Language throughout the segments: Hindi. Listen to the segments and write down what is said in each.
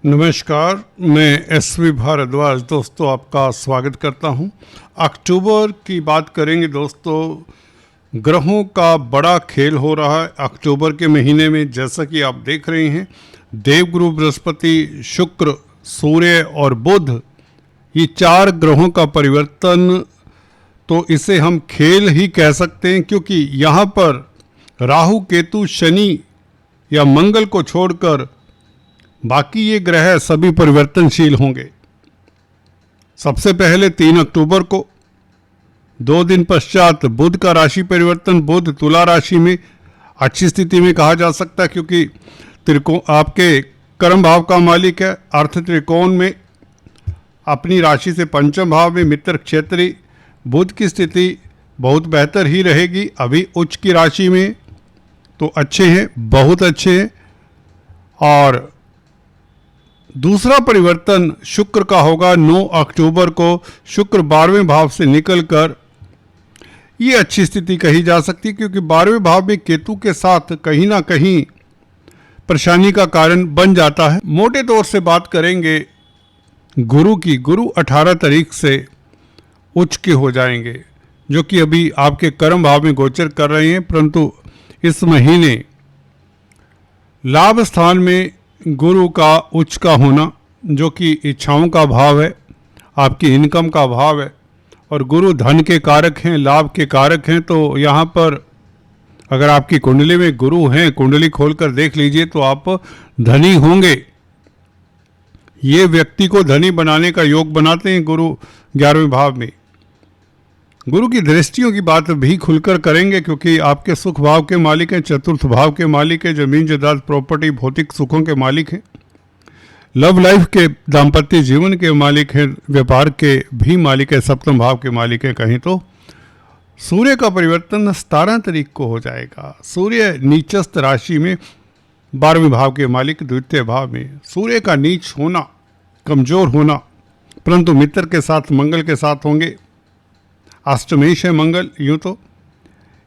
नमस्कार, मैं एसवी भारद्वाज दोस्तों आपका स्वागत करता हूं। अक्टूबर की बात करेंगे दोस्तों। ग्रहों का बड़ा खेल हो रहा है अक्टूबर के महीने में। जैसा कि आप देख रहे हैं, देवगुरु बृहस्पति, शुक्र, सूर्य और बुध, ये 4 ग्रहों का परिवर्तन, तो इसे हम खेल ही कह सकते हैं, क्योंकि यहाँ पर राहु, केतु, शनि या मंगल को छोड़कर बाकी ये ग्रह सभी परिवर्तनशील होंगे। सबसे पहले 3 अक्टूबर को 2 दिन पश्चात बुध का राशि परिवर्तन। बुध तुला राशि में अच्छी स्थिति में कहा जा सकता है, क्योंकि आपके कर्म भाव का मालिक है। अर्थ त्रिकोण में अपनी राशि से पंचम भाव में मित्र क्षेत्रीय बुध की स्थिति बहुत बेहतर ही रहेगी। अभी उच्च की राशि में तो अच्छे हैं, बहुत अच्छे हैं। और दूसरा परिवर्तन शुक्र का होगा 9 अक्टूबर को। शुक्र 12वें भाव से निकलकर, ये अच्छी स्थिति कही जा सकती है, क्योंकि 12वें भाव में केतु के साथ कहीं ना कहीं परेशानी का कारण बन जाता है। मोटे तौर से बात करेंगे गुरु की। गुरु 18 तारीख से उच्च के हो जाएंगे, जो कि अभी आपके कर्म भाव में गोचर कर रहे हैं, परंतु इस महीने लाभ स्थान में गुरु का उच्च का होना, जो कि इच्छाओं का भाव है, आपकी इनकम का भाव है, और गुरु धन के कारक हैं, लाभ के कारक हैं। तो यहाँ पर अगर आपकी कुंडली में गुरु हैं, कुंडली खोलकर देख लीजिए, तो आप धनी होंगे। ये व्यक्ति को धनी बनाने का योग बनाते हैं गुरु 11वें भाव में। गुरु की दृष्टियों की बात भी खुलकर करेंगे, क्योंकि आपके सुख भाव के मालिक हैं, चतुर्थ भाव के मालिक हैं, जमीन जायदाद प्रॉपर्टी भौतिक सुखों के मालिक हैं, लव लाइफ के दाम्पत्य जीवन के मालिक हैं, व्यापार के भी मालिक है, सप्तम भाव के मालिक हैं। कहीं तो सूर्य का परिवर्तन 17 तारीख को हो जाएगा। सूर्य नीचस्थ राशि में 12वें भाव के मालिक द्वितीय भाव में। सूर्य का नीच होना, कमजोर होना, परंतु मित्र के साथ, मंगल के साथ होंगे। अष्टमेश है मंगल। यूं तो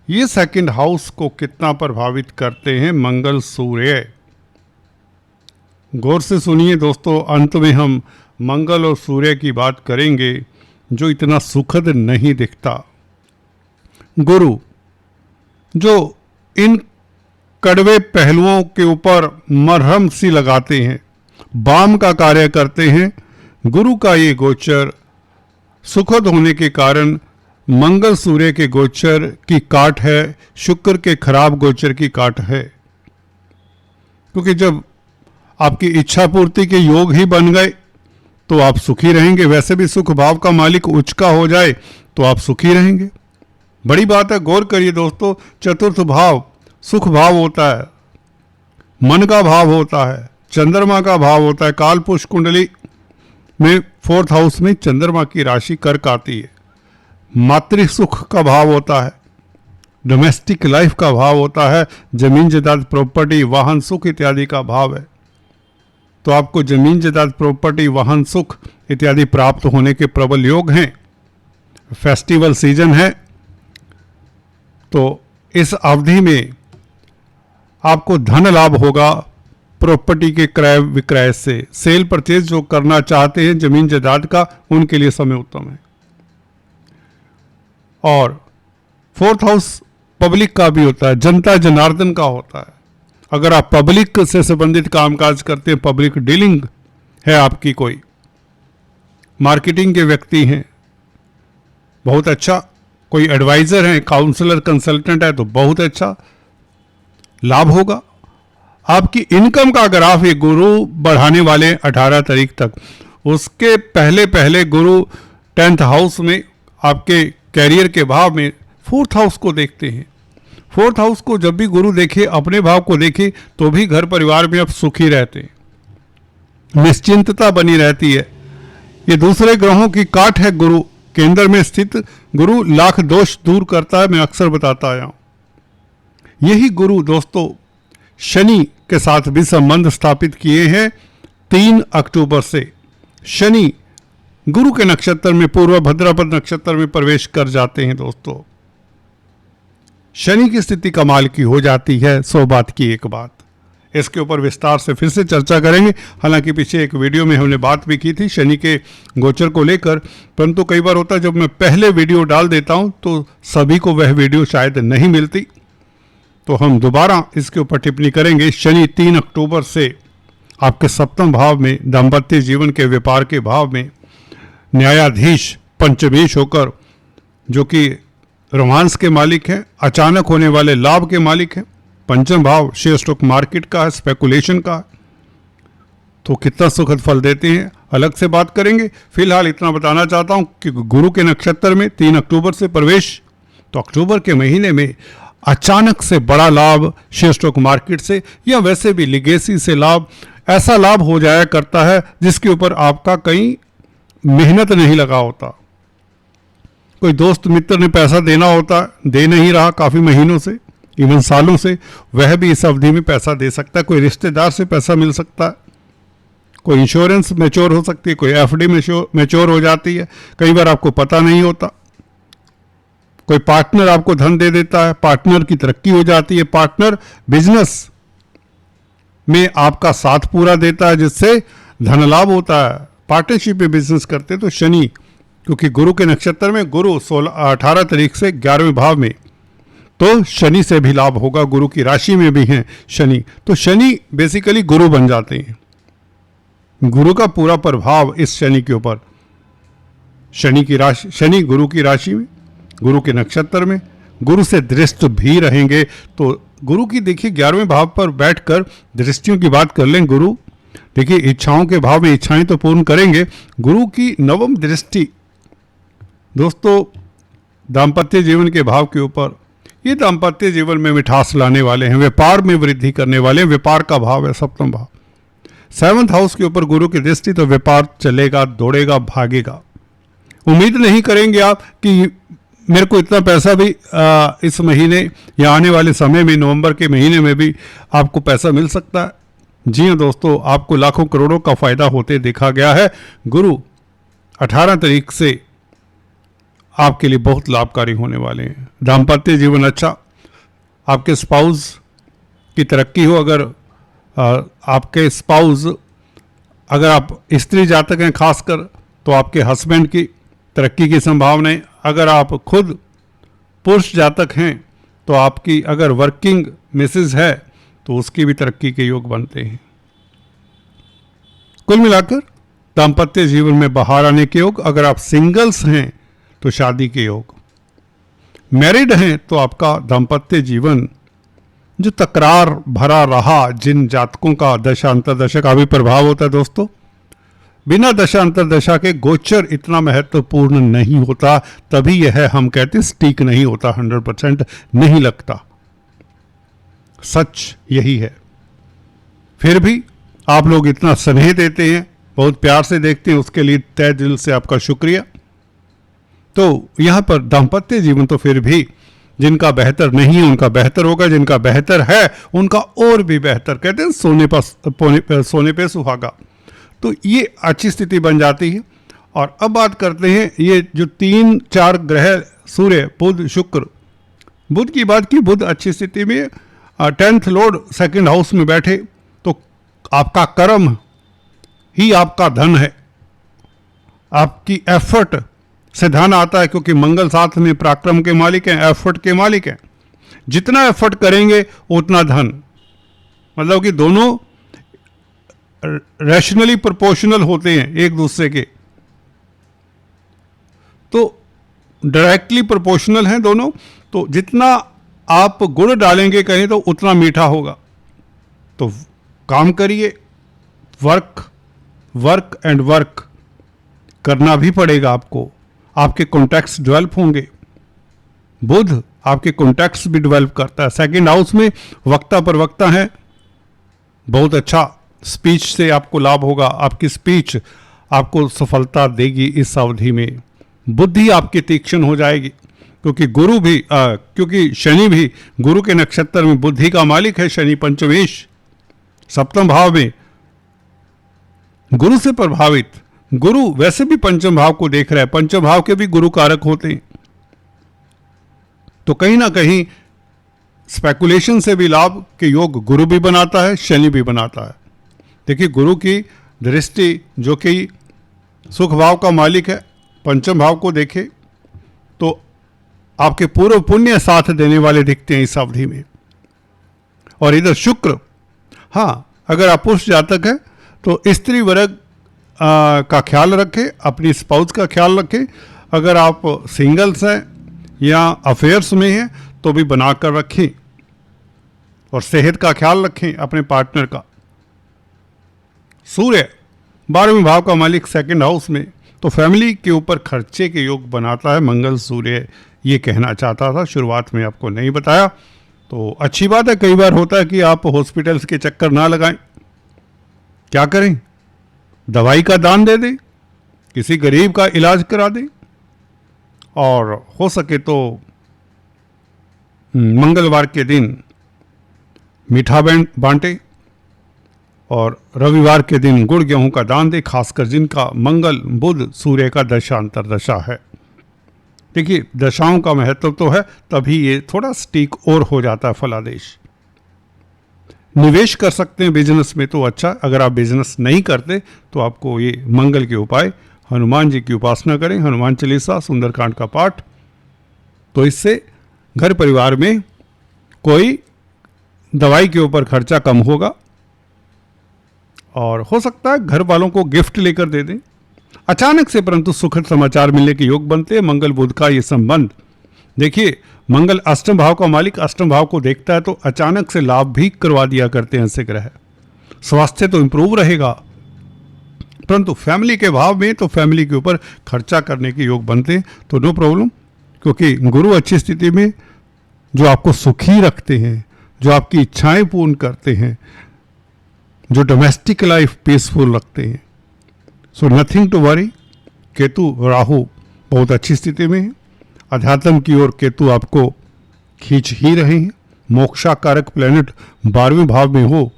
ये सेकंड हाउस को कितना प्रभावित करते हैं मंगल सूर्य, गौर से सुनिए दोस्तों। अंत में हम मंगल और सूर्य की बात करेंगे, जो इतना सुखद नहीं दिखता। गुरु जो इन कड़वे पहलुओं के ऊपर मरहम सी लगाते हैं, बाम का कार्य करते हैं, गुरु का ये गोचर सुखद होने के कारण मंगल सूर्य के गोचर की काट है, शुक्र के खराब गोचर की काट है। क्योंकि जब आपकी इच्छा पूर्ति के योग ही बन गए तो आप सुखी रहेंगे। वैसे भी सुख भाव का मालिक उच्च का हो जाए तो आप सुखी रहेंगे। बड़ी बात है, गौर करिए दोस्तों। चतुर्थ भाव सुख भाव होता है, मन का भाव होता है, चंद्रमा का भाव होता है। कालपुरुष कुंडली में 4th हाउस में चंद्रमा की राशि कर्क आती है। मातृ सुख का भाव होता है, डोमेस्टिक लाइफ का भाव होता है, जमीन जायदाद प्रॉपर्टी वाहन सुख इत्यादि का भाव है। तो आपको जमीन जायदाद प्रॉपर्टी वाहन सुख इत्यादि प्राप्त होने के प्रबल योग हैं। फेस्टिवल सीजन है, तो इस अवधि में आपको धन लाभ होगा प्रॉपर्टी के क्रय विक्रय से। सेल परचेज जो करना चाहते हैं जमीन जायदाद का, उनके लिए समय उत्तम है। और 4th हाउस पब्लिक का भी होता है, जनता जनार्दन का होता है। अगर आप पब्लिक से संबंधित कामकाज करते हैं, पब्लिक डीलिंग है आपकी, कोई मार्केटिंग के व्यक्ति हैं, बहुत अच्छा। कोई एडवाइजर हैं, काउंसलर, कंसल्टेंट है, तो बहुत अच्छा लाभ होगा। आपकी इनकम का ग्राफ ये गुरु बढ़ाने वाले 18 तारीख तक। उसके पहले पहले गुरु 10th हाउस में आपके कैरियर के भाव में 4th हाउस को देखते हैं। 4th हाउस को जब भी गुरु देखे, अपने भाव को देखे, तो भी घर परिवार में अब सुखी रहते हैं, निश्चिंतता बनी रहती है। ये दूसरे ग्रहों की काट है। गुरु केंद्र में स्थित गुरु लाख दोष दूर करता है, मैं अक्सर बताता आया हूं। यही गुरु दोस्तों शनि के साथ भी संबंध स्थापित किए हैं 3 अक्टूबर से। शनि गुरु के नक्षत्र में, पूर्व भद्रपद नक्षत्र में प्रवेश कर जाते हैं दोस्तों। शनि की स्थिति कमाल की हो जाती है। 100 बात की एक बात। इसके ऊपर विस्तार से फिर से चर्चा करेंगे। हालांकि पीछे एक वीडियो में हमने बात भी की थी शनि के गोचर को लेकर, परंतु कई बार होता है जब मैं पहले वीडियो डाल देता हूं तो सभी को वह वीडियो शायद नहीं मिलती, तो हम दोबारा इसके ऊपर टिप्पणी करेंगे। शनि 3 अक्टूबर से आपके सप्तम भाव में, दाम्पत्य जीवन के व्यापार के भाव में न्यायाधीश पंचमेश होकर, जो कि रोमांस के मालिक हैं, अचानक होने वाले लाभ के मालिक हैं। पंचम भाव शेयर स्टॉक मार्केट का है, स्पेकुलेशन का है, तो कितना सुखद फल देते हैं अलग से बात करेंगे। फिलहाल इतना बताना चाहता हूं कि गुरु के नक्षत्र में 3 अक्टूबर से प्रवेश, तो अक्टूबर के महीने में अचानक से बड़ा लाभ शेयर स्टॉक मार्केट से या वैसे भी लिगेसी से लाभ, ऐसा लाभ हो जाया करता है जिसके ऊपर आपका कहीं मेहनत नहीं लगा होता। कोई दोस्त मित्र ने पैसा देना होता, दे नहीं रहा काफ़ी महीनों से, इवन सालों से, वह भी इस अवधि में पैसा दे सकता है। कोई रिश्तेदार से पैसा मिल सकता है, कोई इंश्योरेंस मैच्योर हो सकती है, कोई एफडी मैच्योर हो जाती है, कई बार आपको पता नहीं होता। कोई पार्टनर आपको धन दे देता है, पार्टनर की तरक्की हो जाती है, पार्टनर बिजनेस में आपका साथ पूरा देता है जिससे धन लाभ होता है। पार्टनरशिप में बिजनेस करते तो शनि, क्योंकि गुरु के नक्षत्र में गुरु 18 तारीख से 11वें भाव में, तो शनि से भी लाभ होगा। गुरु की राशि में भी हैं शनि, तो शनि बेसिकली गुरु बन जाते हैं। गुरु का पूरा प्रभाव इस शनि के ऊपर, शनि की राशि, शनि गुरु की राशि में, गुरु के नक्षत्र में, गुरु से दृष्ट भी रहेंगे। तो गुरु की देखिए 11वें भाव पर बैठकर दृष्टियों की बात कर लें। गुरु देखिए इच्छाओं के भाव में इच्छाएं तो पूर्ण करेंगे। गुरु की नवम दृष्टि दोस्तों दाम्पत्य जीवन के भाव के ऊपर, ये दाम्पत्य जीवन में मिठास लाने वाले हैं, व्यापार में वृद्धि करने वाले हैं। व्यापार का भाव है सप्तम भाव, 7th हाउस के ऊपर गुरु की दृष्टि, तो व्यापार चलेगा, दौड़ेगा, भागेगा। उम्मीद नहीं करेंगे आप कि मेरे को इतना पैसा भी इस महीने या आने वाले समय में, नवंबर के महीने में भी आपको पैसा मिल सकता है। जी हाँ दोस्तों, आपको लाखों करोड़ों का फायदा होते देखा गया है। गुरु 18 तारीख से आपके लिए बहुत लाभकारी होने वाले हैं। दाम्पत्य जीवन अच्छा, आपके स्पाउस की तरक्की हो। अगर आपके स्पाउस, अगर आप स्त्री जातक हैं खासकर, तो आपके हस्बैंड की तरक्की की संभावनाएं। अगर आप खुद पुरुष जातक हैं तो आपकी, अगर वर्किंग मिसेज है तो उसकी भी तरक्की के योग बनते हैं। कुल मिलाकर दाम्पत्य जीवन में बाहर आने के योग। अगर आप सिंगल्स हैं तो शादी के योग। मैरिड हैं तो आपका दाम्पत्य जीवन जो तकरार भरा रहा, जिन जातकों का दशा अंतर्दशा का भी प्रभाव होता है दोस्तों, बिना दशा अंतर्दशा के गोचर इतना महत्वपूर्ण नहीं होता, तभी यह हम कहते स्टीक नहीं होता, 100% नहीं लगता। सच यही है। फिर भी आप लोग इतना स्नेह देते हैं, बहुत प्यार से देखते हैं, उसके लिए तहे दिल से आपका शुक्रिया। तो यहाँ पर दाम्पत्य जीवन तो फिर भी जिनका बेहतर नहीं है उनका बेहतर होगा, जिनका बेहतर है उनका और भी बेहतर। कहते हैं सोने पे सुहागा। तो ये अच्छी स्थिति बन जाती है। और अब बात करते हैं ये जो 3-4 ग्रह, सूर्य, बुध, शुक्र। बुध की बात की, बुध अच्छी स्थिति में 10th लॉर्ड 2nd हाउस में बैठे, तो आपका कर्म ही आपका धन है। आपकी एफर्ट से धन आता है, क्योंकि मंगल साथ में पराक्रम के मालिक हैं, एफर्ट के मालिक हैं। जितना एफर्ट करेंगे उतना धन, मतलब कि दोनों रैशनली प्रोपोर्शनल होते हैं एक दूसरे के, तो डायरेक्टली प्रोपोर्शनल हैं दोनों। तो जितना आप गुड़ डालेंगे कहीं तो उतना मीठा होगा। तो काम करिए, वर्क एंड वर्क करना भी पड़ेगा आपको। आपके कॉन्टैक्ट्स डेवलप होंगे। बुध आपके कॉन्टैक्ट्स भी डेवलप करता है। 2nd हाउस में वक्ता प्रवक्ता है, बहुत अच्छा स्पीच से आपको लाभ होगा। आपकी स्पीच आपको सफलता देगी इस अवधि में। बुद्धि आपकी तीक्ष्ण हो जाएगी, क्योंकि गुरु भी क्योंकि शनि भी गुरु के नक्षत्र में बुद्धि का मालिक है। शनि पंचमेश 7th भाव में गुरु से प्रभावित। गुरु वैसे भी पंचम भाव को देख रहा है, पंचम भाव के भी गुरु कारक होते हैं। तो कहीं ना कहीं स्पेकुलेशन से भी लाभ के योग गुरु भी बनाता है, शनि भी बनाता है। देखिए, गुरु की दृष्टि जो कि सुख भाव का मालिक है, पंचम भाव को देखे तो आपके पूर्व पुण्य साथ देने वाले दिखते हैं इस अवधि में। और इधर शुक्र, हाँ, अगर आप पुरुष जातक है तो स्त्री वर्ग का ख्याल रखें, अपनी स्पाउस का ख्याल रखें। अगर आप सिंगल्स हैं या अफेयर्स में हैं तो भी बनाकर रखें, और सेहत का ख्याल रखें अपने पार्टनर का। सूर्य 12वें भाव का मालिक सेकंड हाउस में, तो फैमिली के ऊपर खर्चे के योग बनाता है मंगल सूर्य, ये कहना चाहता था, शुरुआत में आपको नहीं बताया तो अच्छी बात है। कई बार होता है कि आप हॉस्पिटल्स के चक्कर ना लगाएं, क्या करें, दवाई का दान दे दें, किसी गरीब का इलाज करा दें, और हो सके तो मंगलवार के दिन मीठा बांटे, और रविवार के दिन गुड़ गेहूं का दान दे, खासकर जिनका मंगल बुध सूर्य का दशांतर दशा है। देखिए, दशाओं का महत्व तो है, तभी ये थोड़ा स्टीक और हो जाता है फलादेश। निवेश कर सकते हैं बिजनेस में तो अच्छा, अगर आप बिजनेस नहीं करते तो आपको ये मंगल के उपाय, हनुमान जी की उपासना करें, हनुमान चालीसा, सुंदरकांड का पाठ, तो इससे घर परिवार में कोई दवाई के ऊपर खर्चा कम होगा। और हो सकता है घर वालों को गिफ्ट लेकर दे दें। अचानक से परंतु सुखद समाचार मिलने के योग बनते हैं। मंगल बुध का ये संबंध, देखिए, मंगल अष्टम भाव का मालिक अष्टम भाव को देखता है तो अचानक से लाभ भी करवा दिया करते हैं ऐसे ग्रह। स्वास्थ्य तो इंप्रूव रहेगा, परंतु फैमिली के भाव में तो फैमिली के ऊपर खर्चा करने के योग बनते हैं, तो नो प्रॉब्लम, क्योंकि गुरु अच्छी स्थिति में जो आपको सुखी रखते हैं, जो आपकी इच्छाएं पूर्ण करते हैं, जो डोमेस्टिक लाइफ पीसफुल रखते हैं, so nothing to worry. Ketu Rahu बहुत अच्छी स्थिति में है, अध्यात्म की ओर केतु आपको खींच ही रहे हैं। मोक्षाकारक प्लेनेट 12वें भाव में हो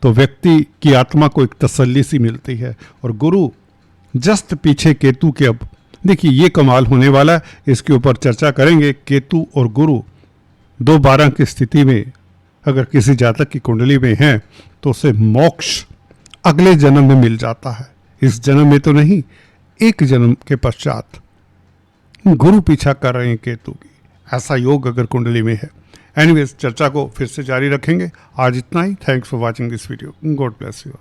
तो व्यक्ति की आत्मा को एक तसल्ली सी मिलती है, और गुरु जस्ट पीछे केतु के। अब देखिए, ये कमाल होने वाला है, इसके ऊपर चर्चा करेंगे। केतु और गुरु 2-12 की स्थिति में अगर किसी जातक की कुंडली में है तो उसे मोक्ष अगले जन्म में मिल जाता है, इस जन्म में तो नहीं, एक जन्म के पश्चात। गुरु पीछा कर रहे हैं केतु की, ऐसा योग अगर कुंडली में है। एनीवेज, चर्चा को फिर से जारी रखेंगे। आज इतना ही। Thanks for watching this video. God bless you.